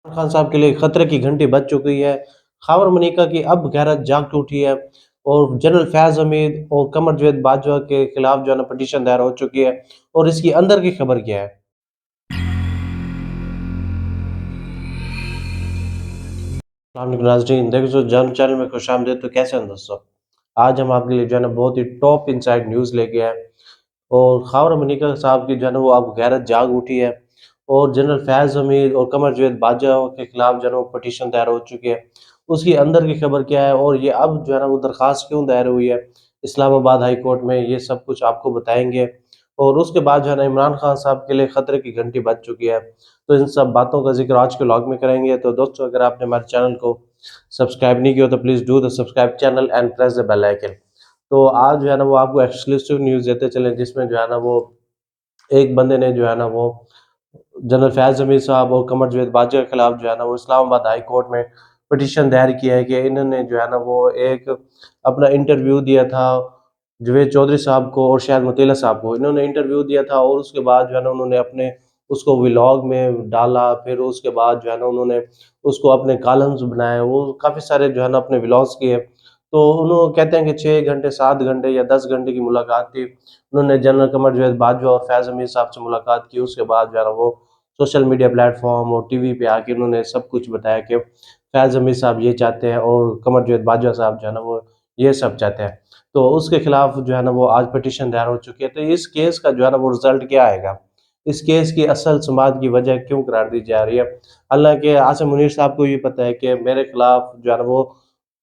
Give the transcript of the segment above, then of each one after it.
इमरान खान साहब के लिए खतरे की घंटी बज चुकी है। खैबर मनीका की अब गैरत जाग उठी है और जनरल फैज हमीद और कमर जवेद बाजवा के खिलाफ जो है ना पटिशन दायर हो चुकी है। और इसकी अंदर की खबर क्या है? अस्सलाम वालेकुम नाज़रीन, देखो जो जर्म चैनल में खुश आमदीद। तो कैसे हैं दोस्तों? आज हम आपके लिए जो है ना बहुत ही टॉप इनसाइड न्यूज़ लेके आए और खैबर मनीका साहब की जो है ना वो अब गैरत जाग उठी है और जनरल फैज़ हमीद और कमर जावेद बाजवा के खिलाफ जो है ना वो पटिशन दायर हो चुकी है। उसकी अंदर की खबर क्या है और ये अब जो है ना वो दरख्वास्त क्यों दायर हुई है इस्लामाबाद हाई कोर्ट में, ये सब कुछ आपको बताएंगे। और उसके बाद जो है ना इमरान खान साहब के लिए खतरे की घंटी बज चुकी है। तो इन सब बातों का जिक्र आज के व्लॉग में करेंगे। तो दोस्तों, अगर आपने हमारे चैनल को सब्सक्राइब नहीं किया तो please do the subscribe channel and press the bell icon. तो आज जो है ना वो आपको एक्सक्लूसिव न्यूज़ देते चले, जिसमें जो है ना वो एक बंदे ने जो है ना वो जनरल फैज हमीद साहब और कमर जवेद बाजवा के खिलाफ जो है ना वो इस्लामाबाद हाई कोर्ट में पिटीशन दायर किया है कि इन्होंने जो है ना वो एक अपना इंटरव्यू दिया था जवेद चौधरी साहब को और शायद मुतीला साहब को। इन्होंने इंटरव्यू दिया था और उसके बाद जो है ना उन्होंने अपने उसको व्लॉग में डाला। फिर उसके बाद जो है ना उन्होंने उसको अपने कॉलम्स बनाए, वो काफ़ी सारे जो है ना अपने व्लॉग्स किए। तो उन्होंने कहते हैं कि 6 घंटे 7 घंटे या 10 घंटे की मुलाकात थी। उन्होंने जनरल कमर जावेद बाजवा और फैज़ हमीद साहब से मुलाकात की। उसके बाद जो है ना वो सोशल मीडिया प्लेटफॉर्म और टीवी पे आके उन्होंने सब कुछ बताया कि फैज़ हमीद साहब ये चाहते हैं और कमर जावेद बाजवा साहब जो है ना वो ये सब चाहते हैं। तो उसके खिलाफ जो है ना वो आज पिटीशन दायर हो चुकी है। तो इस केस का जो है ना वो रिजल्ट क्या आएगा, इस केस की असल समाअत की वजह क्यों करार दी जा रही है। हालांकि आसिम मुनीर साहब को ये पता है कि मेरे खिलाफ जो है ना वो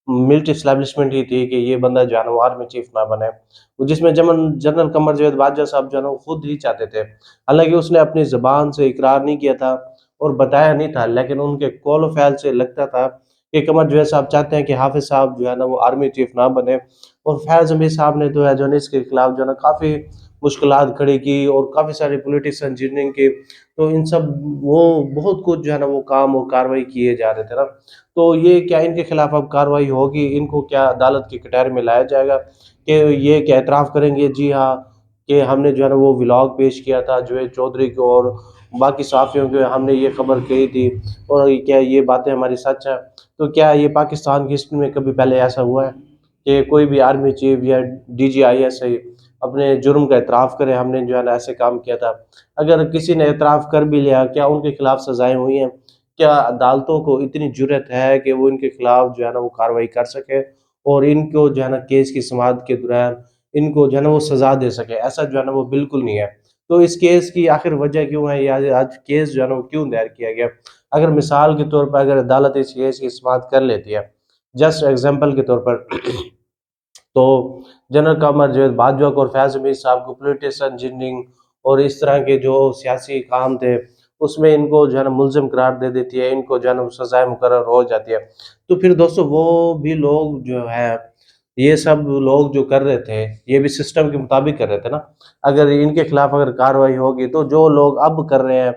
मिलिट्री एस्टैब्लिशमेंट ही थी कि ये बंदा जो है ना वो आर्मी चीफ ना बने, वो जिसमें जनरल कमर जावेद बाजवा साहब जो है ना वो खुद ही चाहते थे। हालांकि उसने अपनी ज़बान से इकरार नहीं किया था और बताया नहीं था, लेकिन उनके कौल व फ़ैल से लगता था कि कमर जावेद साहब चाहते हैं कि हाफिज़ साहब जो है ना वो आर्मी चीफ ना बने। और फैज़ हमीद साहब ने तो है जो है ना इसके खिलाफ जो है ना काफ़ी मुश्किलात खड़ी की और काफ़ी सारी पॉलिटिक्स इंजीनियरिंग की। तो इन सब वो बहुत कुछ जो है ना वो काम और कार्रवाई किए जा रहे थे ना। तो ये क्या इनके खिलाफ अब कार्रवाई होगी, इनको क्या अदालत की कटहरे में लाया जाएगा कि ये क्या एतराफ़ करेंगे जी हाँ, कि हमने जो है ना वो व्लॉग पेश किया था जुवेद चौधरी को और बाकी सहाफ़ियों को हमने ये खबर कही थी और क्या ये बातें हमारी सच है। तो क्या ये पाकिस्तान की हिस्ट्री में कभी पहले ऐसा हुआ है कि कोई भी आर्मी चीफ या डीजीआईएस अपने जुर्म का एतराफ़ करे, हमने जो है ना ऐसे काम किया था। अगर किसी ने एतराफ़ कर भी लिया, क्या उनके खिलाफ सज़ाएँ हुई हैं? क्या अदालतों को इतनी जुर्रत है कि वो इनके खिलाफ जो है ना वो कार्रवाई कर सके और इनको जो है ना केस की समाअत के दौरान इनको जो है ना वो सज़ा दे सके? ऐसा जो है ना वो बिल्कुल नहीं है। तो इस केस की आखिर वजह क्यों है, या आज केस जो है ना वो क्यों दायर किया गया? अगर मिसाल के तौर पर अगर अदालत इस केस की समाअत कर लेती है, जस्ट एग्ज़ाम्पल के तौर पर तो जनरल कमर जावेद बाजवा को और फैज़ हमीद साहब को पॉलिटिक्स इंजीनियरिंग और इस तरह के जो सियासी काम थे, उसमें इनको जो है ना मुल्ज़िम करार दे देती है, इनको जो है ना सज़ाएँ मुकर्रर हो जाती है। तो फिर दोस्तों, वो भी लोग जो हैं, ये सब लोग जो कर रहे थे, ये भी सिस्टम के मुताबिक कर रहे थे ना। अगर इनके खिलाफ अगर कार्रवाई होगी तो जो लोग अब कर रहे हैं,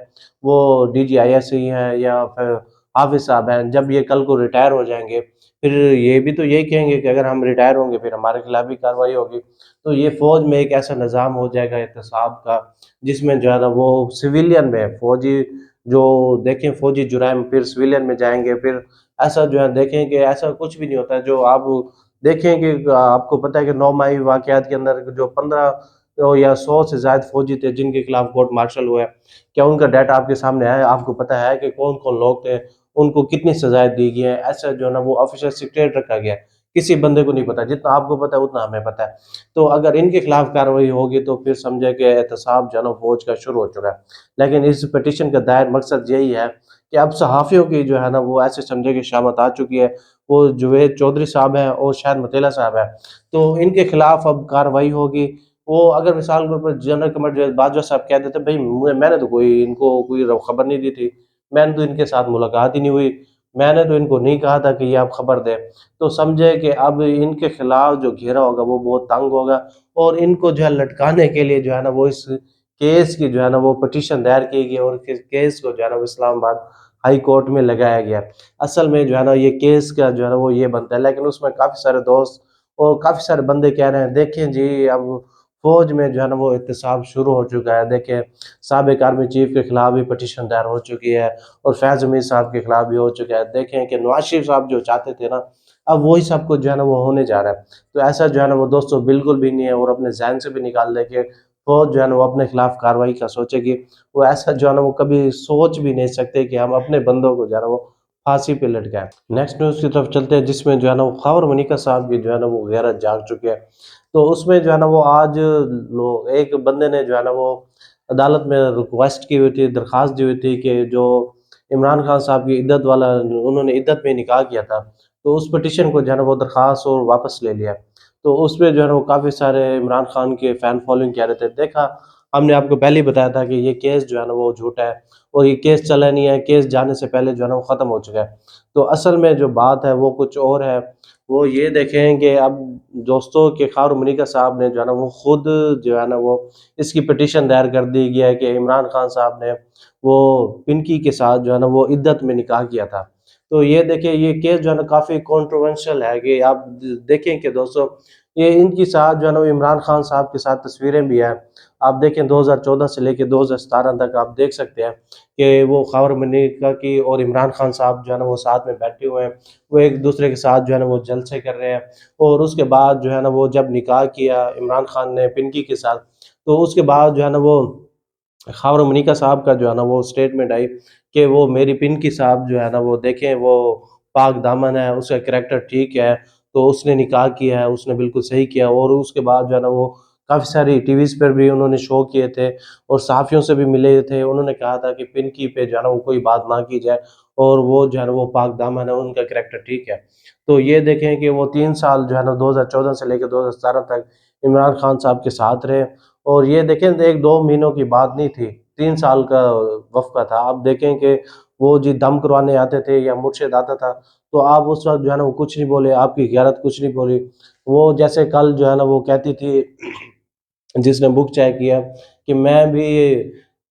वो डीजीआईएस ही हैं या फिर हाफ़िज़ साहब हैं, जब ये कल को रिटायर हो जाएँगे, फिर ये भी तो यही कहेंगे कि अगर हम रिटायर होंगे फिर हमारे खिलाफ भी कार्रवाई होगी। तो ये फ़ौज में एक ऐसा निज़ाम हो जाएगा एहतसाब का, जिसमें जो है ना वो सिविलियन में फ़ौजी जो देखें फ़ौजी जुराइम फिर सिविलियन में जाएँगे, फिर ऐसा जो है देखें कि ऐसा कुछ भी नहीं होता है। जो आप देखें कि आपको पता है कि 9 मई वाक़यात के अंदर जो 15 या 100 से ज़ायद फ़ौजी थे जिनके खिलाफ कोर्ट मार्शल हुआ है, क्या उनका डाटा आपके सामने आया है? आपको पता है कि कौन-कौन लोग थे? उनको कितनी सज़ाएँ दी गई हैं? ऐसा जो है ना वो ऑफ़िशियल सीक्रेट रखा गया है। किसी बंदे को नहीं पता, जितना आपको पता है उतना हमें पता है। तो अगर इनके खिलाफ कार्रवाई होगी तो फिर समझे कि एहतसाब जो है ना फ़ौज का शुरू हो चुका है। लेकिन इस पिटीशन का दायर मकसद यही है कि अब सहाफ़ियों की जो है ना वो ऐसे समझे कि शामत आ चुकी है। वो जुवेद चौधरी साहब हैं और शायद मुतेला साहब हैं। तो इनके खिलाफ अब कार्रवाई होगी। वो अगर मिसाल के तौर पर जनरल कमर जावेद बाजवा साहब कह देते भई मैंने तो कोई इनको कोई खबर नहीं दी थी। मैंने तो इनके साथ मुलाकात ही नहीं हुई। मैंने तो इनको नहीं कहा था कि ये आप खबर दें। तो समझे कि अब इनके खिलाफ जो घेरा होगा वो बहुत तंग होगा और इनको जो है लटकाने के लिए जो है ना वो इस केस की जो है ना वो पिटीशन दायर की गई और इस केस को जो है ना वो इस्लामाबाद हाई कोर्ट में लगाया गया। असल में जो है ना ये केस का जो है ना वो ये बनता है, लेकिन उसमें काफ़ी सारे दोस्त और काफ़ी सारे बंदे कह रहे हैं देखें जी, अब فوج میں جو ہے نا وہ احتساب شروع ہو چکا ہے. دیکھیں سابق آرمی چیف کے خلاف بھی پٹیشن دائر ہو چکی ہے اور فیض امیر صاحب کے خلاف بھی ہو چکا ہے. دیکھیں کہ نواز شریف صاحب جو چاہتے تھے نا اب وہی سب کچھ جو ہے نا وہ ہونے جا رہا ہے. تو ایسا جو ہے نا وہ دوستوں بالکل بھی نہیں ہے، اور اپنے ذہن سے بھی نکال دے کہ فوج جو ہے نا وہ اپنے خلاف کارروائی کا سوچے گی. وہ ایسا جو ہے نا وہ کبھی سوچ بھی نہیں سکتے کہ ہم اپنے بندوں کو جو ہے نا وہ پھانسی پہ لٹکائیں. نیکسٹ نیوز کی طرف چلتے ہیں، جس میں جو ہے نا وہ خاور منیکا صاحب کی جو ہے نا وہ غیرت جاگ چکے ہیں. تو اس میں جو ہے نا وہ آج ایک بندے نے جو ہے نا وہ عدالت میں ریکویسٹ کی ہوئی تھی، درخواست دی ہوئی تھی کہ جو عمران خان صاحب کی عدت والا انہوں نے عدت میں نکاح کیا تھا، تو اس پٹیشن کو جو ہے نا وہ درخواست اور واپس لے لیا. تو اس پہ جو ہے نا وہ کافی سارے عمران خان کے فین فالوئنگ کہہ رہے تھے. دیکھا ہم نے آپ کو پہلے ہی بتایا تھا کہ یہ کیس جو ہے نا وہ جھوٹا ہے اور یہ کیس چلا نہیں ہے، کیس جانے سے پہلے جو ہے نا وہ ختم ہو چکا ہے. تو اصل میں جو بات ہے وہ کچھ اور ہے. وہ یہ دیکھیں کہ اب دوستوں کے خاور منیکا صاحب نے جو ہے نا وہ خود جو ہے نا وہ اس کی پٹیشن دائر کر دی گیا ہے کہ عمران خان صاحب نے وہ پنکی کے ساتھ جو ہے نا وہ عدت میں نکاح کیا تھا. تو یہ دیکھیں یہ کیس جو ہے نا کافی کنٹروورشل ہے کہ آپ دیکھیں کہ دوستوں یہ ان کی ساتھ جو ہے نا وہ عمران خان صاحب کے ساتھ تصویریں بھی ہیں. آپ دیکھیں 2014 سے لے کے 2017 تک آپ دیکھ سکتے ہیں کہ وہ خاور منیکا کی اور عمران خان صاحب جو ہے نا وہ ساتھ میں بیٹھے ہوئے ہیں، وہ ایک دوسرے کے ساتھ جو ہے نا وہ جلسے کر رہے ہیں. اور اس کے بعد جو ہے نا وہ جب نکاح کیا عمران خان نے پنکی کے ساتھ، تو اس کے بعد جو ہے نا وہ خاور منیکا صاحب کا جو ہے نا وہ اسٹیٹمنٹ آئی کہ وہ میری پنکی صاحب جو ہے نا وہ دیکھیں وہ پاک دامن ہے، اس کا کریکٹر ٹھیک ہے، تو اس نے نکاح کیا ہے، اس نے بالکل صحیح کیا. اور اس کے بعد جو ہے نا وہ کافی ساری ٹی ویز پر بھی انہوں نے شو کیے تھے اور صحافیوں سے بھی ملے تھے. انہوں نے کہا تھا کہ پنکی پہ جو ہے نا وہ کوئی بات نہ کی جائے اور وہ جو ہے نا وہ پاک دامن ہے، ان کا کریکٹر ٹھیک ہے. تو یہ دیکھیں کہ وہ 3 سال جو ہے نا 2014 سے لے کے 2017 تک عمران خان صاحب کے ساتھ رہے. اور یہ دیکھیں 1-2 مہینوں کی بات نہیں تھی، 3 سال کا وقفہ تھا. آپ دیکھیں کہ وہ جی دم کروانے آتے تھے یا مرشد آتا تھا تو آپ اس وقت جو ہے نا وہ کچھ نہیں بولے، آپ کی غیرت کچھ نہیں بولی. وہ جیسے کل جو ہے نا وہ کہتی تھی جس نے بک چیک کیا کہ میں بھی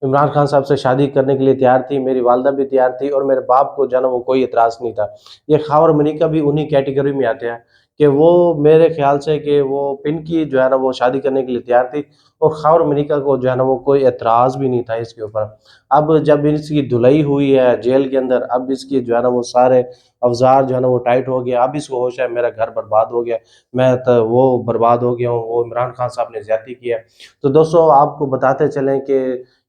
عمران خان صاحب سے شادی کرنے کے لیے تیار تھی، میری والدہ بھی تیار تھی اور میرے باپ کو جو ہے نا وہ کوئی اعتراض نہیں تھا. یہ خاور منیکا بھی انہی کیٹیگری میں آتے ہیں کہ وہ میرے خیال سے کہ وہ پنکی جو ہے نا وہ شادی کرنے کے لیے تیار تھی اور خاور منیکا کو جو ہے نا وہ کوئی اعتراض بھی نہیں تھا اس کے اوپر. اب جب اس کی دھلائی ہوئی ہے جیل کے اندر، اب اس کی جو ہے نا وہ سارے اوزار جو ہے نا وہ ٹائٹ ہو گیا. اب اس کو ہوش ہے میرا گھر برباد ہو گیا، میں تو وہ برباد ہو گیا ہوں، وہ عمران خان صاحب نے زیادتی کی ہے. تو دوستوں آپ کو بتاتے چلیں کہ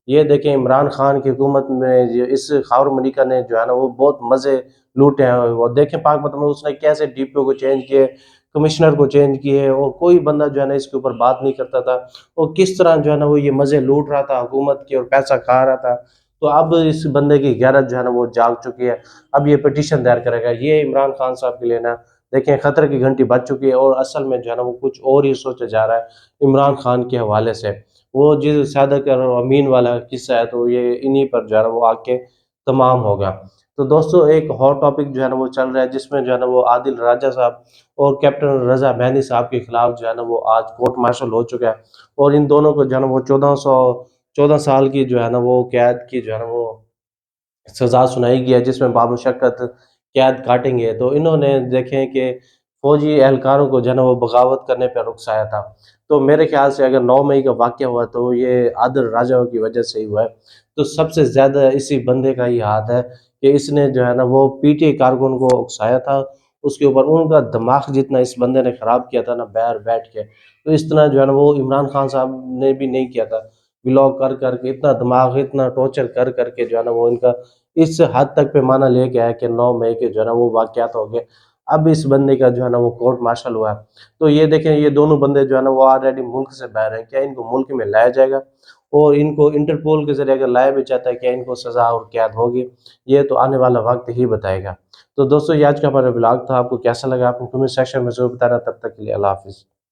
یہ دیکھیں عمران خان کی حکومت میں اس خاور منیکا نے جو ہے نا وہ بہت مزے لوٹے ہیں. وہ دیکھیں پاک مطلب اس نے کیسے ڈی پی او کو چینج کیے، کمشنر کو چینج کیے، اور کوئی بندہ جو ہے نا اس کے اوپر بات نہیں کرتا تھا. اور کس طرح جو ہے نا وہ یہ مزے لوٹ رہا تھا حکومت کی اور پیسہ کھا رہا تھا. تو اب اس بندے کی غیرت جو ہے نا وہ جاگ چکی ہے. اب یہ پٹیشن دائر کرے گا. یہ عمران خان صاحب کے لیے نا دیکھیں خطرے کی گھنٹی بج چکی ہے، اور اصل میں جو ہے نا وہ کچھ اور ہی سوچا جا رہا ہے عمران خان کے حوالے سے. وہ جس صادق اور امین والا قصہ ہے تو یہ انہی پر جو ہے نا وہ آ کے تمام ہوگا. تو دوستو ایک ہاٹ ٹاپک جو ہے نا وہ چل رہا ہے، جس میں جو ہے نا وہ عادل راجہ صاحب اور کیپٹن رضا مہندی صاحب کے خلاف جو ہے نا وہ آج کورٹ مارشل ہو چکا ہے. اور ان دونوں کو جو ہے نا وہ 14 سال کی جو ہے نا وہ قید کی جو ہے نا وہ سزا سنائی گئی ہے، جس میں بامشقت قید کاٹیں گے. تو انہوں نے دیکھیں کہ فوجی اہلکاروں کو جو ہے نا وہ بغاوت کرنے پہ رخصایا تھا. تو میرے خیال سے اگر 9 مئی کا واقعہ ہوا تو یہ عادل راجہ کی وجہ سے ہی ہوا ہے. تو سب سے زیادہ اسی بندے کا ہی ہاتھ ہے کہ اس نے جو ہے نا وہ پی ٹی کارکن کو اکسایا تھا. اس کے اوپر ان کا دماغ جتنا اس بندے نے خراب کیا تھا نا باہر بیٹھ کے، تو اس طرح جو ہے نا وہ عمران خان صاحب نے بھی نہیں کیا تھا. بلاگ کر کر کے اتنا دماغ اتنا ٹورچر کر کر کے جو ہے نا وہ ان کا اس حد تک پیمانہ لے کے آیا کہ 9 مئی کے جو ہے نا وہ واقعات ہو گئے. اب اس بندے کا جو ہے نا وہ کورٹ مارشل ہوا ہے. تو یہ دیکھیں یہ دونوں بندے جو ہے نا وہ آلریڈی ملک سے باہر ہیں. کیا ان کو ملک میں لایا جائے گا؟ اور ان کو انٹرپول کے ذریعے اگر لایا بھی جاتا ہے کیا ان کو سزا اور قید ہوگی؟ یہ تو آنے والا وقت ہی بتائے گا. تو دوستو یہ آج کا ہمارا ولاگ تھا. آپ کو کیسا لگا آپ کو کمنٹ سیکشن میں ضرور بتانا. تب تک کے لیے اللہ حافظ.